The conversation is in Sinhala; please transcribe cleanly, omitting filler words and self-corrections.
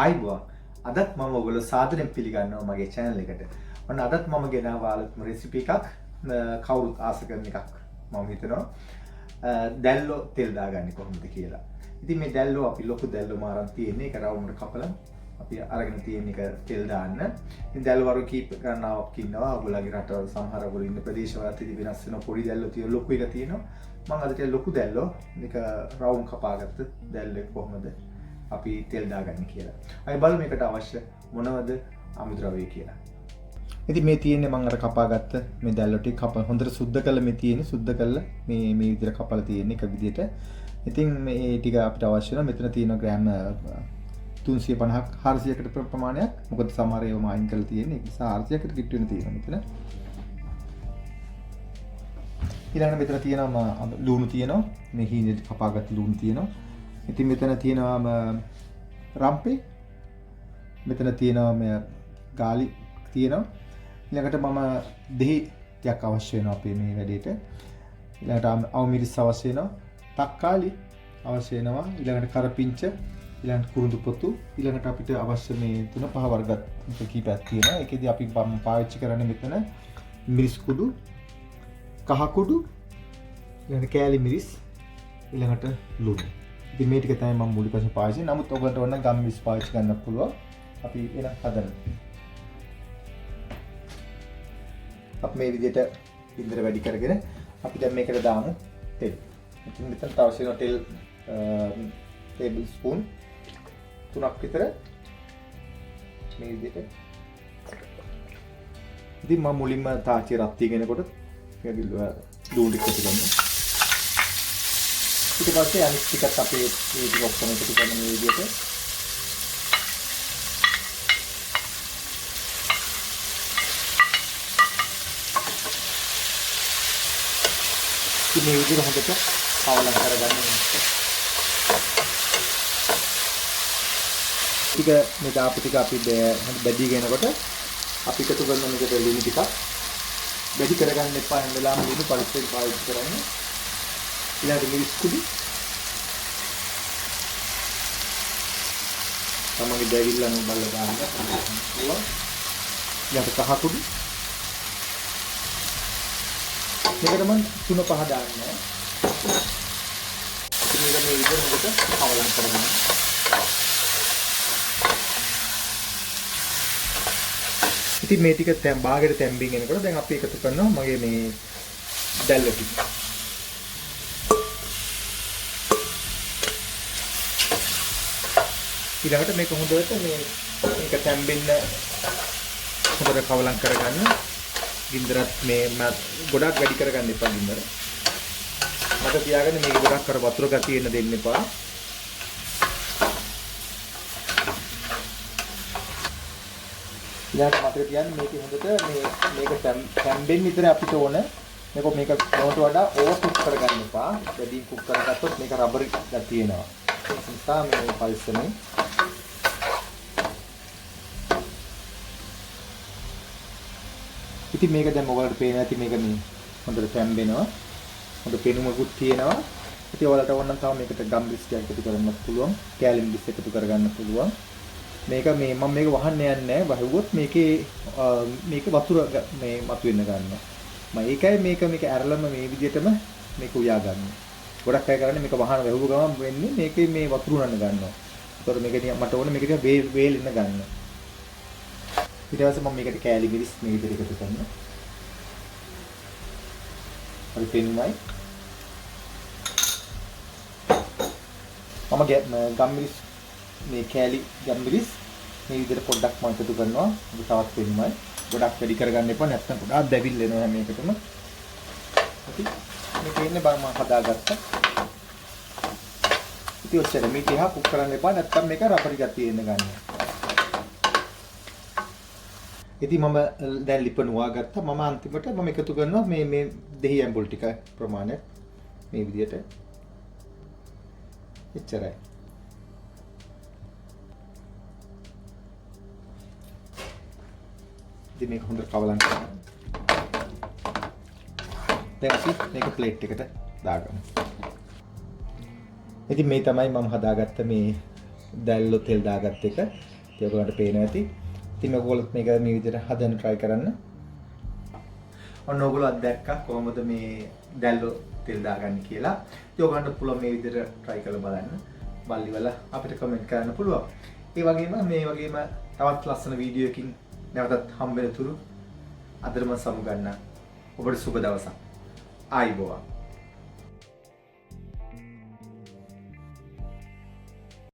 ආයිබෝන් අදත් මම ඔයගොල්ලෝ සාදරයෙන් පිළිගන්නවා මගේ channel එකට. ඔන්න අදත් මම ගෙනාවා අලුත්ම රෙසිපි එකක් කවුරුත් ආස කරන එකක් මම හිතනවා. දැල්ලෝ තෙල් දාගන්නේ කොහොමද කියලා. ඉතින් මේ දැල්ලෝ අපි ලොකු දැල්ලෝ මාරන් තියෙන්නේ ඒක රවුමකට කපලා අපි අරගෙන තියෙන එක තෙල් දාන්න. ඉතින් දැල්ලෝ වරු කීප ගන්නවක් ඉන්නවා. ඔයගොල්ලෝගේ රටවල සමහර ඔයගොල්ලෝ ඉන්න ප්‍රදේශවලත් ඉතින් වෙනස් වෙන පොඩි දැල්ලෝ තියෙන ලොකු එක තියෙනවා. මම අද තියෙන ලොකු දැල්ලෝ මේක රවුම් කපාගත්ත දැල්ලෝ කොහොමද අපි තෙල් දාගන්නේ කියලා. අපි බලමු මේකට අවශ්‍ය මොනවද අමුද්‍රව්‍ය කියලා. ඉතින් මේ තියෙන්නේ මම අර කපාගත්ත මේ දැල්ලෝ ටික හොඳට සුද්ධ කරලා මේ තියෙන්නේ සුද්ධ කරලා මේ විදිහට කපලා තියෙන්නේ එක විදිහට. ඉතින් මේ ටික අපිට අවශ්‍ය වෙනවා. මෙතන තියෙන ග්‍රෑම් 350ක් 400කට ප්‍රමාණයක්. මොකද සමහර ඒවා අයින් කරලා තියෙන්නේ. ඒ නිසා 400කට කිට් වෙන තියෙනවා මෙතන. ඊළඟට මෙතන තියෙනවා ලුණු තියෙනවා. මේ හීනෙට කපාගත්ත ලුණු තියෙනවා. ඉතින් මෙතන තියෙනවා රම්පේ. මෙතන තියෙනවා මේ ගාලි තියෙනවා. ඊළඟට මම දෙහි ටිකක් අවශ්‍ය වෙනවා අපේ මේ වැඩේට. ඊළඟට අවමිරිස් අවශ්‍ය වෙනවා. තක්කාලි අවශ්‍ය වෙනවා. ඊළඟට කරපිංච, ඊළඟට කුරුඳු පොතු, ඊළඟට අපිට අවශ්‍ය මේ 3-5 වර්ග කීපයක් තියෙනවා. ඒකෙදි අපි පාවිච්චි කරන්නේ මෙතන මිරිස් කුඩු, කහ කුඩු, ඊළඟට කෑලි මිරිස්, ඊළඟට ලුණු. ඉතින් මේ ටික තමයි මම මූලික වශයෙන් පාවිච්චි කරන්නේ. නමුත් ඔයගොල්ලන්ට ඕන නම් ගම් මිරිස් පාවිච්චි කරන්න පුළුවන්. අපි එන හදන්න. අපි මේ විදිහට බින්දර වැඩි කරගෙන අපි දැන් මේකට දාමු තෙල්. ඉතින් මෙතන අවශ්‍ය වෙන තෙල් ටේබල් ස්පූන් 3ක් විතර මේ විදිහට. ඉතින් මම මුලින්ම තාච්චිය රත් තියගෙනකොට මේක ලුණු ටික ගන්න. ඊට පස්සේ අනිත් ටිකත් අපේ මේ ටික ඔක්කොම එකතු කරන මේ විදිහට මේ විදිහට හොඳට කවලම් කරගන්න ඕනේ. ටික මේ දාපු ටික අපි බැදී ගෙනකොට අපි එකතු කරන මේකට ලුණු ටිකක් බැදී කරගන්න එපා. හැම වෙලාවෙම ලුණු පරිස්සමෙන් පාවිච්චි කරන්න. ඊළඟට මිරිස් කුඩු තමන්ගේ දැවිල්ල අනුව බලලා දාන්න පුළුවන්. ඊළඟට කහ කුඩු මේකට මම 3-5 දාන්නේ. ඉතින් මේක මේ විදිහට කවලම් කරගන්න. ඉතින් මේ ටික බාගෙට තැම්බින් එනකොට දැන් අපි එකතු කරනවා මගේ මේ දැල්ල ටික. ඊළඟට මේක හොඳට මේක තැම්බෙන්න හොඳට කවලම් කරගන්න. ගින්දරත් මේ ගොඩක් වැඩි කරගන්න එපා ගින්දර. මට තියාගන්න මේක ගොඩක් අර වතුර ගතිය එන්න දෙන්න එපා. ඊළඟට මතක තියාගන්න මේක හොඳට මේක තැම්බෙන්න විතර අපිට ඕන. මේක මොනට වඩා ඕවර් කුක් කරගන්න එපා. වැඩි කුක් කරගත්තොත් මේක රබර් ගතිය එනවා. ඒ නිසා මේ පරිස්සමෙන් ඉතින් මේක දැන් ඔයාලට පේන ඇති මේක මේ හොඳට තැම්බෙනවා. හොඳ පෙනුමකුත් තියෙනවා. ඉතින් ඔයාලට ඕන නම් තව මේකට ගම් මිරිස් ටිකක් එකතු කරන්නත් පුළුවන්. කෑලි මිරිස් එකතු කරගන්න පුළුවන්. මේක මම මේක වහන්න යන්නේ නැහැ. වහුවොත් මේක වතුර මේ මතුවෙන්න ගන්නවා. මම ඒකයි මේක ඇරලම මේ විදිහටම මේක උයා ගන්නවා. ගොඩක් අය කරන්නේ මේක වහන වැහුව ගමන් වෙන්නේ මේකේ මේ වතුර උනන්න ගන්නවා. ඒතකොට මේක මට ඕනේ මේක ටික වේලෙන්න ගන්න. ඊට පස්සේ මම මේකට කෑලි මිරිස් මේ විදිහට එකතු කරනවා. හරි පෙනුමයි. මම ගම් මිරිස් මේ කෑලි ගම් මිරිස් මේ විදිහට පොඩ්ඩක් මම එකතු කරනවා. ඒක තවත් පෙනුමයි. ගොඩක් වැඩි කරගන්න එපා නැත්නම් ගොඩාක් දැවිල් වෙනවා හැම එකටම. හරි. මේක ඉන්නේ බං මම හදාගත්තා. ඉතින් ඔච්චර මේක එහා කුක් කරන්න එපා නැත්නම් මේක රබරි ගතිය එන්න ගන්නවා. ඉතින් මම දැන් ලිපනුවා ගත්තා. මම අන්තිමට මම එකතු කරනවා මේ දෙහි ඇඹුල් ටික ප්‍රමාණය මේ විදිහට. එච්චරයි. ඉතින් මේක හොඳට කවලම් කරගන්න. දැන් අපි මේක ප්ලේට් එකට දාගමු. ඉතින් මේ තමයි මම හදාගත්ත මේ දැල්ලෝ තෙල් දාගත්ත එක. ඉතින් ඔයගොල්ලන්ට පේනවා ඇති. ඉතින් ඔයගොල්ලොත් මේක මේ විදිහට හදන්න try කරන්න. ඔන්න ඔයගොල්ලෝ අත්දැක්කා කොහොමද මේ දැල්ලෝ තෙල් දාගන්නේ කියලා. ඉතින් ඔයගොල්ලන්ට පුළුවන් මේ විදිහට try කරලා බලන්න. බලලිවල අපිට comment කරන්න පුළුවන්. ඒ වගේම මේ වගේම තවත් ලස්සන වීඩියෝ එකකින් නැවතත් හම්බ වෙන තුරු අදටම සමු ගන්න. ඔබට සුබ දවසක්. ආයිබෝවන්.